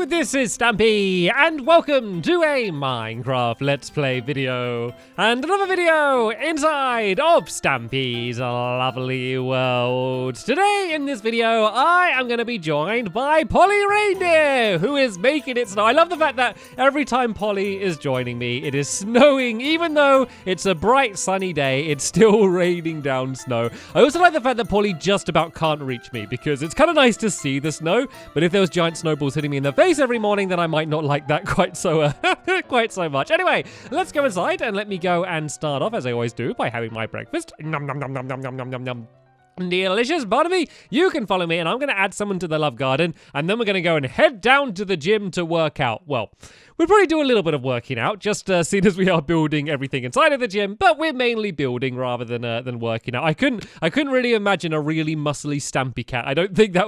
this is Stampy, and welcome to a Minecraft Let's Play video, and another video inside of Stampy's lovely world. Today in this video, I am going to be joined by Polly Reindeer, who is making it snow. I love the fact that every time Polly is joining me, it is snowing, even though it's a bright sunny day, it's still raining down snow. I also like the fact that Polly just about can't reach me, because it's kind of nice to see the snow, but if there was giant snowballs hitting me in the face every morning, then I might not like that quite so much. Anyway, let's go inside and let me go and start off, as I always do, by having my breakfast. Nom nom nom nom nom nom nom nom nom. Delicious. Barnaby, you can follow me, and I'm going to add someone to the love garden, and then we're going to go and head down to the gym to work out. Well, we'll probably do a little bit of working out, just seeing as we are building everything inside of the gym, but we're mainly building rather than working out. I couldn't really imagine a really muscly Stampy cat. I don't think that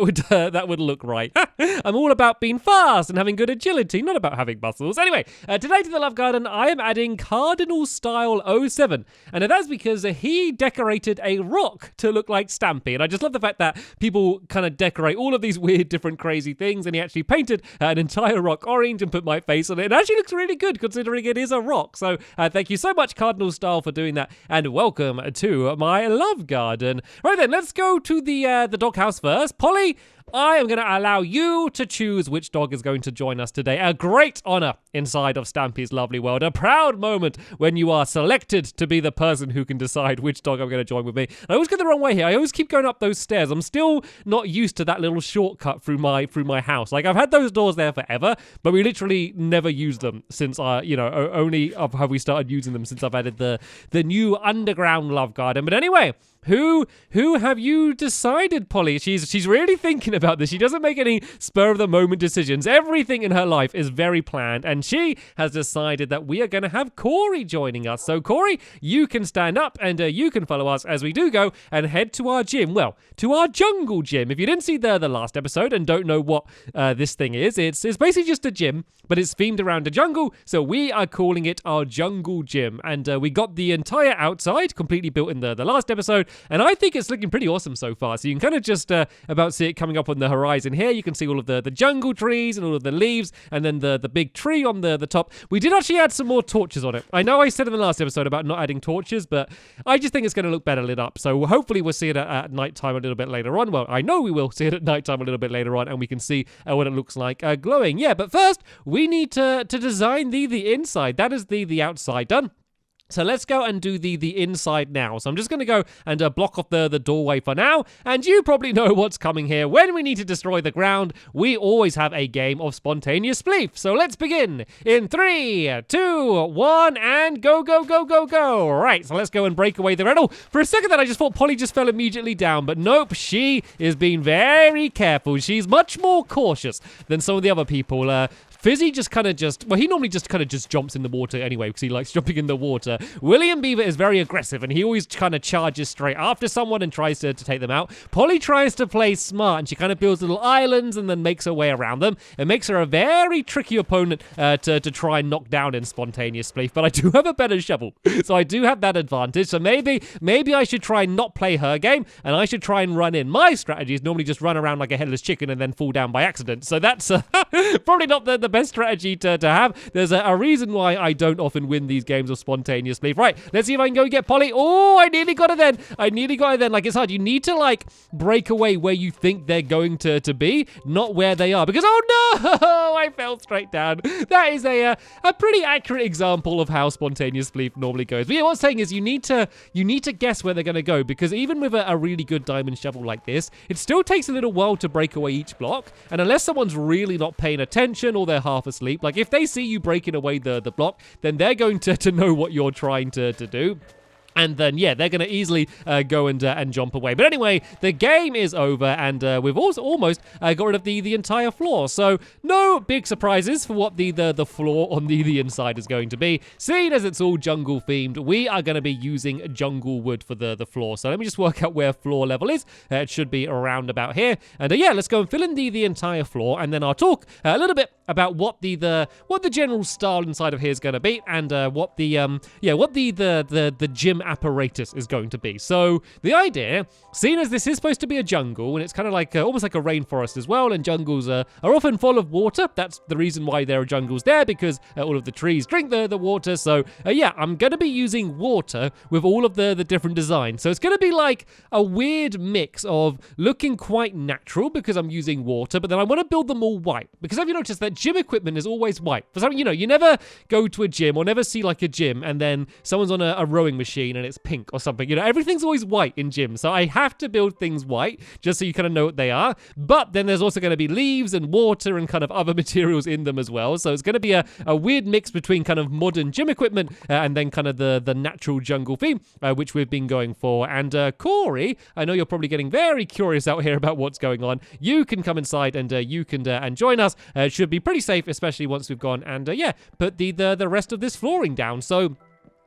would look right. I'm all about being fast and having good agility, not about having muscles. Anyway, today to the love garden, I am adding Cardinal Style 07, and that's because he decorated a rock to look like Stampy, and I just love the fact that people kind of decorate all of these weird, different, crazy things, and he actually painted an entire rock orange and put my face on it. It actually looks really good considering it is a rock. So thank you so much, Cardinal Style, for doing that, and welcome to my love garden. Right then, let's go to the doghouse first. Polly, I am going to allow you to choose which dog is going to join us today. A great honor inside of Stampy's lovely world. A proud moment when you are selected to be the person who can decide which dog I'm going to join with me. I always go the wrong way here. I always keep going up those stairs. I'm still not used to that little shortcut through my house. Like, I've had those doors there forever, but we literally never used them since only have we started using them since I've added the new underground love garden. But anyway, who have you decided, Polly? She's really thinking about this. She doesn't make any spur of the moment decisions. Everything in her life is very planned, and she has decided that we are going to have Corey joining us. So Corey, you can stand up and you can follow us as we do go and head to our gym. Well, to our jungle gym. If you didn't see the last episode and don't know what this thing is, it's basically just a gym, but it's themed around a jungle. So we are calling it our jungle gym, and we got the entire outside completely built in the last episode. And I think it's looking pretty awesome so far. So you can kind of just about see it coming up on the horizon here. You can see all of the jungle trees and all of the leaves, and then the big tree on the top. We did actually add some more torches on it. I know I said in the last episode about not adding torches, but I just think it's going to look better lit up. So hopefully we'll see it at nighttime a little bit later on. Well, I know we will see it at nighttime a little bit later on, and we can see what it looks like glowing. Yeah, but first we need to design the inside. That is the outside done. So let's go and do the inside now. So I'm just going to go and block off the doorway for now. And you probably know what's coming here. When we need to destroy the ground, we always have a game of spontaneous spleef. So let's begin in 3, 2, 1, and go, go, go, go, go. Right, so let's go and break away the ground. Oh, for a second then I just thought Polly just fell immediately down. But nope, she is being very careful. She's much more cautious than some of the other people. Fizzy he normally just jumps in the water anyway, because he likes jumping in the water. William Beaver is very aggressive, and he always kind of charges straight after someone and tries to take them out. Polly tries to play smart, and she kind of builds little islands and then makes her way around them. It makes her a very tricky opponent to try and knock down in spontaneous spleef, but I do have a better shovel, so I do have that advantage. So maybe I should try and not play her game, and I should try and run in. My strategy is normally just run around like a headless chicken and then fall down by accident, so that's probably not the best strategy to have. There's a reason why I don't often win these games of spontaneous spleef. Right, let's see if I can go get Polly. Oh, I nearly got it then. Like, it's hard. You need to, like, break away where you think they're going to be, not where they are. Because, oh no, I fell straight down. That is a pretty accurate example of how spontaneous spleef normally goes. But yeah, what I'm saying is you need to guess where they're going to go, because even with a really good diamond shovel like this, it still takes a little while to break away each block. And unless someone's really not paying attention or they're half asleep, like if they see you breaking away the block, then they're going to know what you're trying to do. And then, yeah, they're going to easily go and jump away. But anyway, the game is over, and we've also almost got rid of the entire floor. So no big surprises for what the floor on the inside is going to be. Seeing as it's all jungle themed, we are going to be using jungle wood for the floor. So let me just work out where floor level is. It should be around about here. And yeah, let's go and fill in the entire floor, and then I'll talk a little bit about what the general style inside of here is going to be, and what the gym apparatus is going to be. So the idea, seeing as this is supposed to be a jungle, and it's kind of like almost like a rainforest as well, and jungles are often full of water. That's the reason why there are jungles there, because all of the trees drink the water. So yeah, I'm going to be using water with all of the different designs. So it's going to be like a weird mix of looking quite natural because I'm using water, but then I want to build them all white. Because have you noticed that gym equipment is always white? For some, you never go to a gym or never see like a gym and then someone's on a rowing machine and it's pink or something. Everything's always white in gyms. So I have to build things white just so you kind of know what they are. But then there's also going to be leaves and water and kind of other materials in them as well. So it's going to be a weird mix between kind of modern gym equipment and then kind of the natural jungle theme, which we've been going for. And Corey, I know you're probably getting very curious out here about what's going on. You can come inside and you can and join us. It should be pretty safe, especially once we've gone and put the rest of this flooring down. So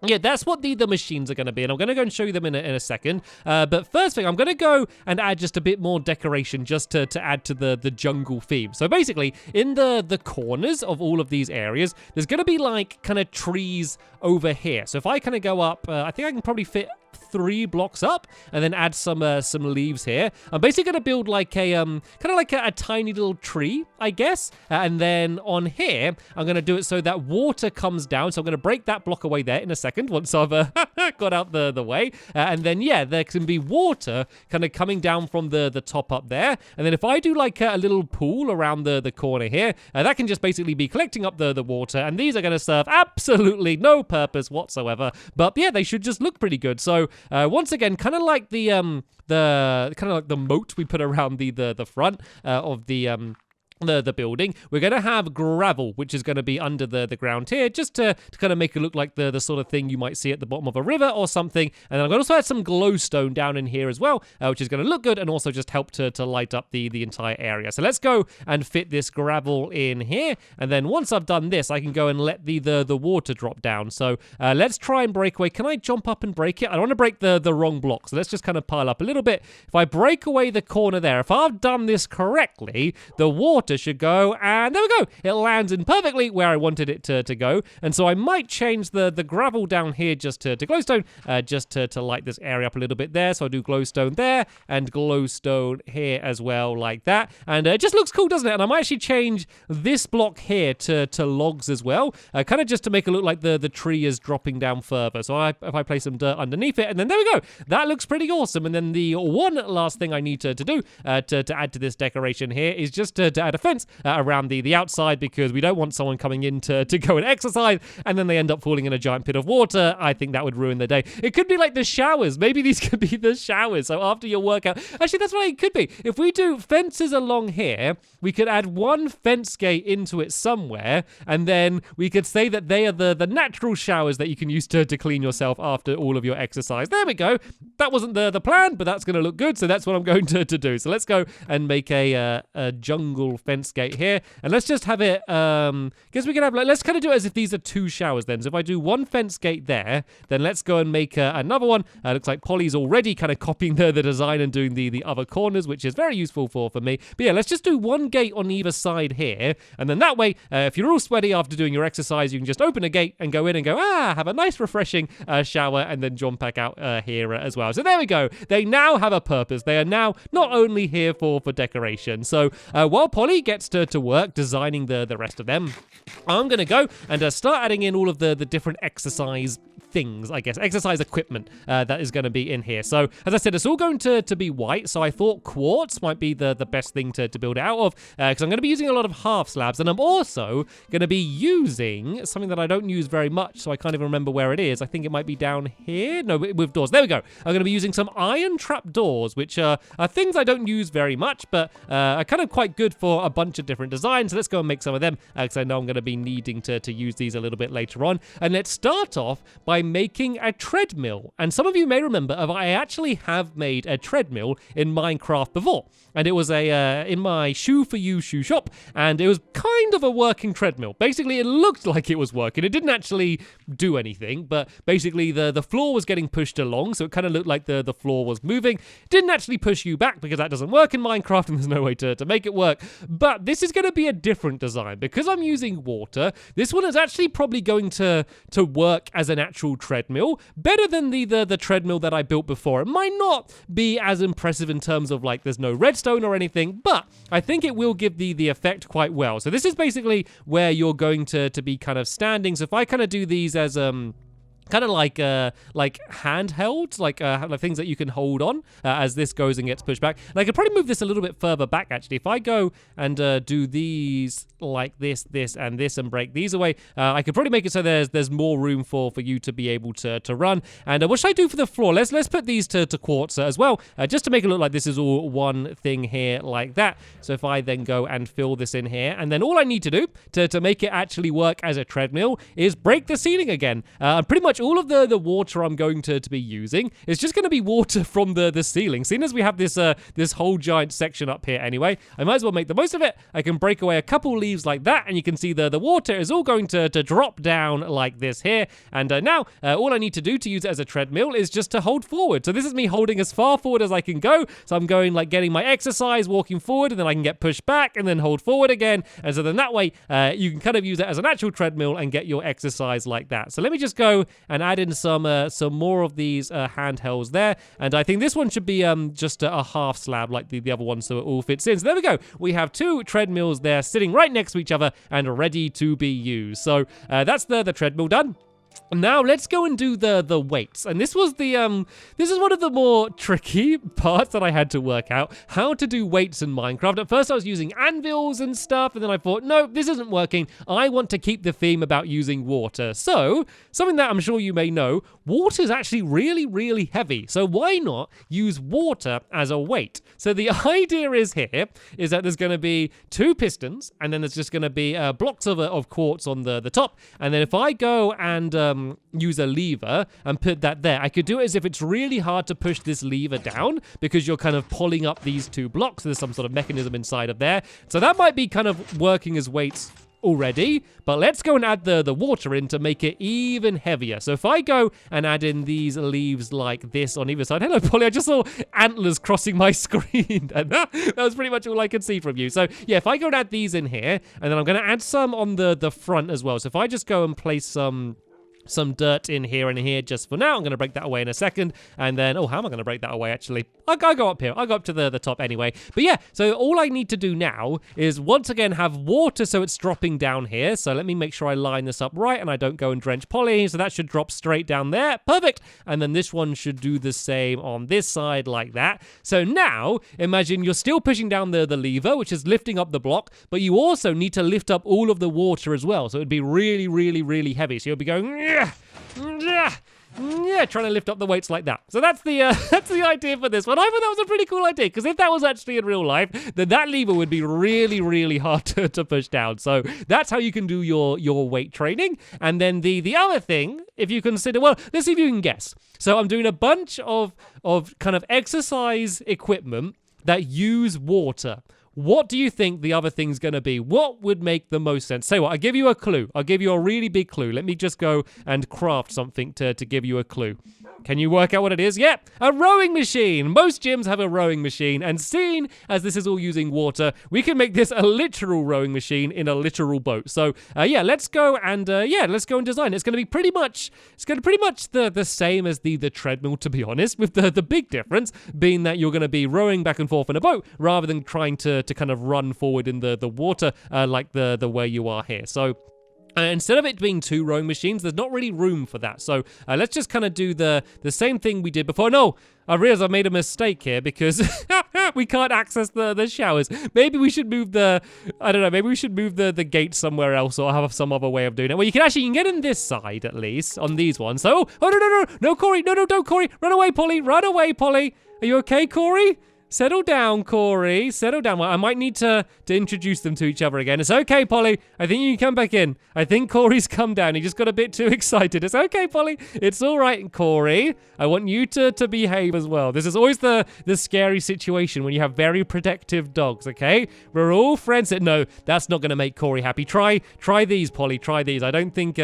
yeah, that's what the machines are going to be, and I'm going to go and show you them in a second. But first thing, I'm going to go and add just a bit more decoration just to add to the jungle theme. So basically, in the corners of all of these areas, there's going to be like kind of trees over here. So if I kind of go up, I think I can probably fit 3 blocks up and then add some leaves here. I'm basically going to build like a kind of like a tiny little tree, I guess. And then on here, I'm going to do it so that water comes down. So I'm going to break that block away there in a second once I've got out the way. And then, yeah, there can be water kind of coming down from the top up there. And then if I do like a little pool around the corner here, that can just basically be collecting up the water. And these are going to serve absolutely no purpose whatsoever. But yeah, they should just look pretty good. So once again, kind of like the moat we put around the front of the building, we're going to have gravel, which is going to be under the ground here, just to kind of make it look like the sort of thing you might see at the bottom of a river or something. And then I'm going to also add some glowstone down in here as well, which is going to look good and also just help to light up the entire area. So let's go and fit this gravel in here. And then once I've done this, I can go and let the water drop down. So let's try and break away. Can I jump up and break it? I don't want to break the wrong block. So let's just kind of pile up a little bit. If I break away the corner there, if I've done this correctly, the water should go, and there we go. It lands in perfectly where I wanted it to go. And so I might change the gravel down here just to glowstone, just to light this area up a little bit there. So I'll do glowstone there and glowstone here as well, like that. And it just looks cool, doesn't it? And I might actually change this block here to logs as well, kind of just to make it look like the tree is dropping down further. So if I place some dirt underneath it, and then there we go. That looks pretty awesome. And then the one last thing I need to do to add to this decoration here is just to add a fence around the outside, because we don't want someone coming in to go and exercise and then they end up falling in a giant pit of water. I think that would ruin the day. It could be like the showers. Maybe these could be the showers. So after your workout, actually that's what it could be. If we do fences along here, we could add one fence gate into it somewhere, and then we could say that they are the natural showers that you can use to clean yourself after all of your exercise. There we go. That wasn't the plan, but that's going to look good. So that's what I'm going to do. So let's go and make a jungle fence gate here, and let's just have it guess we can have let's kind of do it as if these are 2 showers then. So if I do one fence gate there, then let's go and make another one. Looks like Polly's already kind of copying the design and doing the other corners, which is very useful for me. But yeah, let's just do one gate on either side here, and then that way if you're all sweaty after doing your exercise, you can just open a gate and go in and go have a nice refreshing shower, and then jump back out here as well. So there we go. They now have a purpose. They are now not only here for decoration. So while Polly gets to work designing the rest of them, I'm going to go and start adding in all of the different exercise things, I guess, exercise equipment that is going to be in here. So as I said, it's all going to be white, so I thought quartz might be the best thing to build it out of, because I'm going to be using a lot of half slabs, and I'm also going to be using something that I don't use very much, so I can't even remember where it is. I think it might be down here. No, with doors. There we go. I'm going to be using some iron trap doors, which are things I don't use very much, but are kind of quite good for a bunch of different designs. So let's go and make some of them, because I know I'm going to be needing to use these a little bit later on. And let's start off by making a treadmill. And some of you may remember I actually have made a treadmill in Minecraft before, and it was in my Shoe for You shoe shop, and it was kind of a working treadmill. Basically, it looked like it was working. It didn't actually do anything, but basically the floor was getting pushed along, so it kind of looked like the floor was moving. Didn't actually push you back, because that doesn't work in Minecraft and there's no way to make it work. but this is going to be a different design. Because I'm using water, this one is actually probably going to work as an actual treadmill, better than the treadmill that I built before. It might not be as impressive in terms of like there's no redstone or anything, but I think it will give the effect quite well. So this is basically where you're going to be kind of standing. So if I kind of do these as kind of like handheld, like things that you can hold on as this goes and gets pushed back. And I could probably move this a little bit further back, actually. If I go and do these like this, and this, and break these away, I could probably make it so there's more room for you to be able to run. And what should I do for the floor? Let's put these to quartz as well, just to make it look like this is all one thing here like that. So if I then go and fill this in here, and then all I need to do to make it actually work as a treadmill is break the ceiling again. Pretty much all of the water I'm going to be using is just going to be water from the ceiling. Seeing as we have this whole giant section up here anyway, I might as well make the most of it. I can break away a couple leaves like that, and you can see the water is all going to drop down like this here. And now all I need to do to use it as a treadmill is just to hold forward. So this is me holding as far forward as I can go. So I'm going like getting my exercise, walking forward, and then I can get pushed back and then hold forward again. And so then that way you can kind of use it as an actual treadmill and get your exercise like that. So let me just go and add in some more of these handhelds there, and I think this one should be just a half slab like the other one, so it all fits in. So there we go. We have two treadmills there sitting right next to each other and ready to be used. So that's the treadmill done. Now let's go and do the weights, and this was this is one of the more tricky parts that I had to work out, how to do weights in Minecraft. At first I was using anvils and stuff, and then I thought, no, this isn't working. I want to keep the theme about using water. So something that I'm sure you may know, water is actually really heavy, so why not use water as a weight? So the idea is here is that there's going to be two pistons, and then there's just going to be blocks of quartz on the top, and then if I go and use a lever and put that there, I could do it as if it's really hard to push this lever down because you're kind of pulling up these two blocks. There's some sort of mechanism inside of there. So that might be kind of working as weights already, but let's go and add the water in to make it even heavier. So if I go and add in these leaves like this on either side. Hello, Polly. I just saw antlers crossing my screen, and that was pretty much all I could see from you. So yeah, if I go and add these in here, and then I'm going to add some on the front as well. So if I just go and place some dirt in here and here just for now. I'm going to break that away in a second. And then, how am I going to break that away, actually? I'll go up here. I'll go up to the top anyway. But yeah, so all I need to do now is once again have water so it's dropping down here. So let me make sure I line this up right and I don't go and drench Polly. So that should drop straight down there. Perfect. And then this one should do the same on this side like that. So now, imagine you're still pushing down the lever, which is lifting up the block, but you also need to lift up all of the water as well. So it'd be really heavy. So you'll be going, trying to lift up the weights like that. So that's the idea for this one. I thought that was a pretty cool idea, because if that was actually in real life, then that lever would be really hard to push down. So that's how you can do your weight training. And then the other thing, if you consider, well, let's see if you can guess. So I'm doing a bunch of kind of exercise equipment that use water. What do you think the other thing's going to be? What would make the most sense? Say what, I'll give you a clue. I'll give you a really big clue. Let me just go and craft something to give you a clue. Can you work out what it is? Yep, a rowing machine. Most gyms have a rowing machine, and seeing as this is all using water, we can make this a literal rowing machine in a literal boat. So yeah, let's go and design. It's going to be pretty much the same as the treadmill, to be honest, with the big difference being that you're going to be rowing back and forth in a boat rather than trying to kind of run forward in the water like the way you are here. So instead of it being two rowing machines, there's not really room for that. So let's just kind of do the same thing we did before. No, I realize I made a mistake here because we can't access the showers. Maybe we should move maybe we should move the gate somewhere else, or have some other way of doing it. Well, you can get in this side at least, on these ones. So, no, Corey, no, don't, Corey. Run away, Polly. Are you okay, Corey? Settle down, Corey. Settle down. Well, I might need to introduce them to each other again. It's okay, Polly. I think you can come back in. I think Corey's come down. He just got a bit too excited. It's okay, Polly. It's all right, Corey. I want you to behave as well. This is always the scary situation when you have very protective dogs, okay? We're all friends. No, that's not going to make Corey happy. Try these, Polly. Try these. I don't think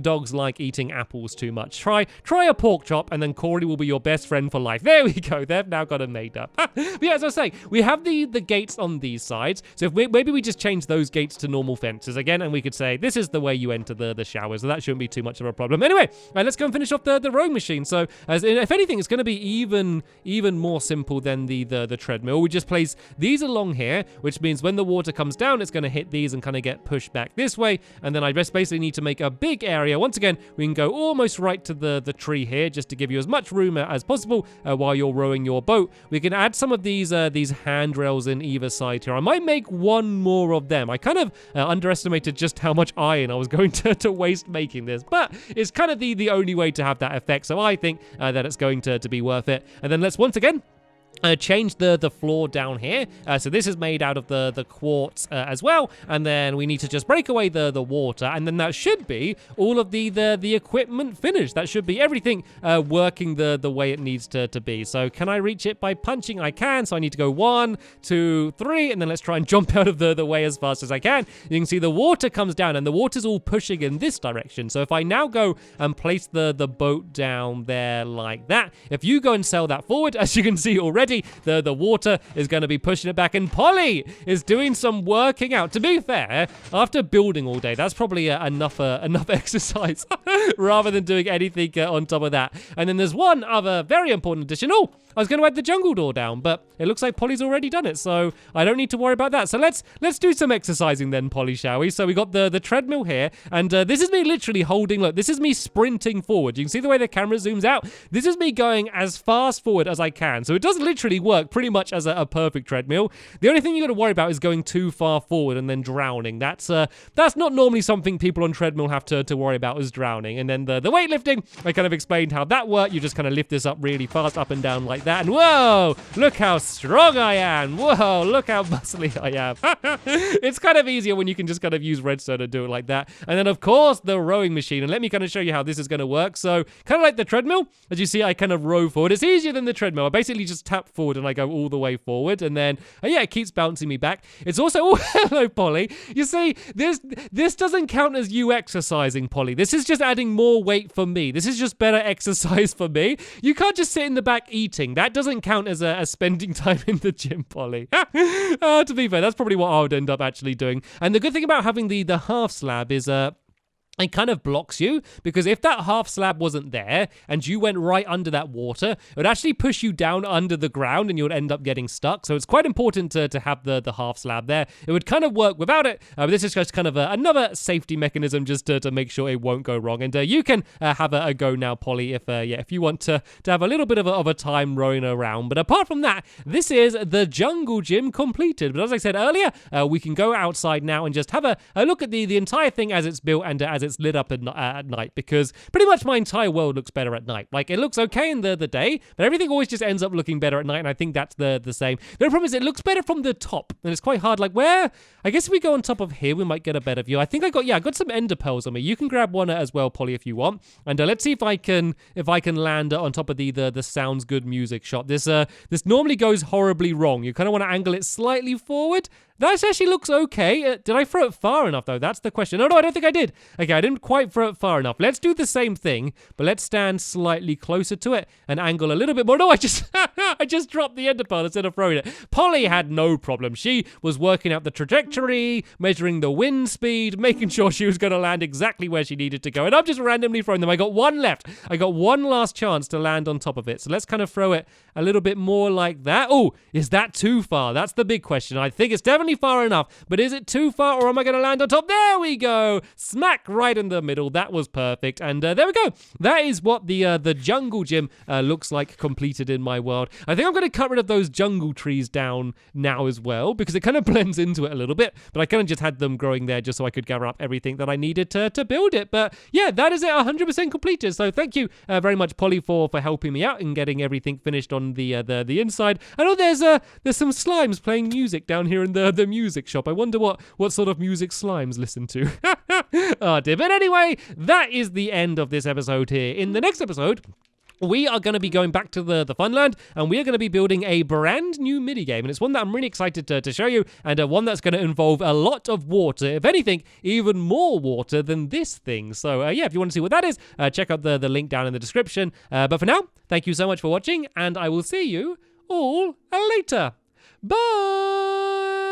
dogs like eating apples too much. Try a pork chop, and then Corey will be your best friend for life. There we go. They've now got it made up. But yeah, as I was saying, we have the gates on these sides. So if maybe we just change those gates to normal fences again, and we could say, this is the way you enter the shower. So that shouldn't be too much of a problem. Anyway, let's go and finish off the rowing machine. So if anything, it's going to be even more simple than the treadmill. We just place these along here, which means when the water comes down, it's going to hit these and kind of get pushed back this way. And then I just basically need to make a big area. Once again, we can go almost right to the tree here, just to give you as much room as possible while you're rowing your boat. We can add some of these handrails in either side here. I might make one more of them. I kind of underestimated just how much iron I was going to waste making this, but it's kind of the only way to have that effect. So I think that it's going to be worth it. And then let's once again change the floor down here. So this is made out of the quartz as well, and then we need to just break away the water, and then that should be all of the equipment finished. That should be everything working the way it needs to be. So can I reach it by punching? I can. So I need to go 1, 2, 3, and then let's try and jump out of the way as fast as I can. You can see the water comes down, and the water's all pushing in this direction. So if I now go and place the boat down there like that, if you go and sail that forward, as you can see already, the water is going to be pushing it back, and Polly is doing some working out. To be fair, after building all day, that's probably enough exercise rather than doing anything on top of that. And then there's one other very important addition. Oh, I was going to add the jungle door down, but it looks like Polly's already done it, so I don't need to worry about that. So let's do some exercising then, Polly, shall we? So we got the treadmill here, and this is me literally holding, look, this is me sprinting forward. You can see the way the camera zooms out. This is me going as fast forward as I can. So it does literally work pretty much as a perfect treadmill. The only thing you got to worry about is going too far forward and then drowning. That's not normally something people on treadmill have to worry about, is drowning. And then the weightlifting, I kind of explained how that worked. You just kind of lift this up really fast, up and down like that, and whoa, look how strong I am. Whoa, look how muscly I am. It's kind of easier when you can just kind of use redstone and do it like that. And then of course the rowing machine, and let me kind of show you how this is going to work. So kind of like the treadmill, as you see, I kind of row forward. It's easier than the treadmill. I basically just tap forward and I go all the way forward, and then yeah, it keeps bouncing me back. It's also, oh, hello Polly. You see, this doesn't count as you exercising, Polly. This is just adding more weight for me. This is just better exercise for me. You can't just sit in the back eating. That doesn't count as spending time in the gym, Polly. To be fair, that's probably what I would end up actually doing. And the good thing about having the half slab is it kind of blocks you, because if that half slab wasn't there and you went right under that water, it would actually push you down under the ground and you would end up getting stuck. So it's quite important to have the half slab there. It would kind of work without it, but this is just kind of another safety mechanism just to make sure it won't go wrong. And you can have a go now, Polly, if you want to have a little bit of a time rowing around. But apart from that, this is the jungle gym completed. But as I said earlier, we can go outside now and just have a look at the entire thing as it's built and as it's lit up at night, because pretty much my entire world looks better at night. Like, it looks okay in the day, but everything always just ends up looking better at night, and I think that's the same. The only problem is it looks better from the top, and it's quite hard. Like, where? I guess if we go on top of here, we might get a better view. I think I got some ender pearls on me. You can grab one as well, Polly, if you want. And let's see if I can land on top of the sounds good music shot. This normally goes horribly wrong. You kind of want to angle it slightly forward. That actually looks okay. Did I throw it far enough, though? That's the question. No, I don't think I did. Okay, I didn't quite throw it far enough. Let's do the same thing, but let's stand slightly closer to it and angle a little bit more. No, I just dropped the ender pearl instead of throwing it. Polly had no problem. She was working out the trajectory, measuring the wind speed, making sure she was going to land exactly where she needed to go. And I'm just randomly throwing them. I got one left. I got one last chance to land on top of it. So let's kind of throw it a little bit more like that. Oh, is that too far? That's the big question. I think it's definitely far enough, but is it too far, or am I going to land on top? There we go. Smack right in the middle. That was perfect. And there we go. That is what the jungle gym looks like completed in my world. I think I'm going to cut rid of those jungle trees down now as well, because it kind of blends into it a little bit, but I kind of just had them growing there just so I could gather up everything that I needed to build it. But yeah, that is it, 100% completed. So thank you very much, Polly, for helping me out and getting everything finished on the inside. I know there's some slimes playing music down here in the music shop. I wonder what sort of music slimes listen to. Oh dear. But anyway, that is the end of this episode here. In the next episode, we are going to be going back to the Funland, and we are going to be building a brand new minigame, and it's one that I'm really excited to show you, and one that's going to involve a lot of water. If anything, even more water than this thing. So yeah, if you want to see what that is, check out the link down in the description. But for now, thank you so much for watching, and I will see you all later. Bye!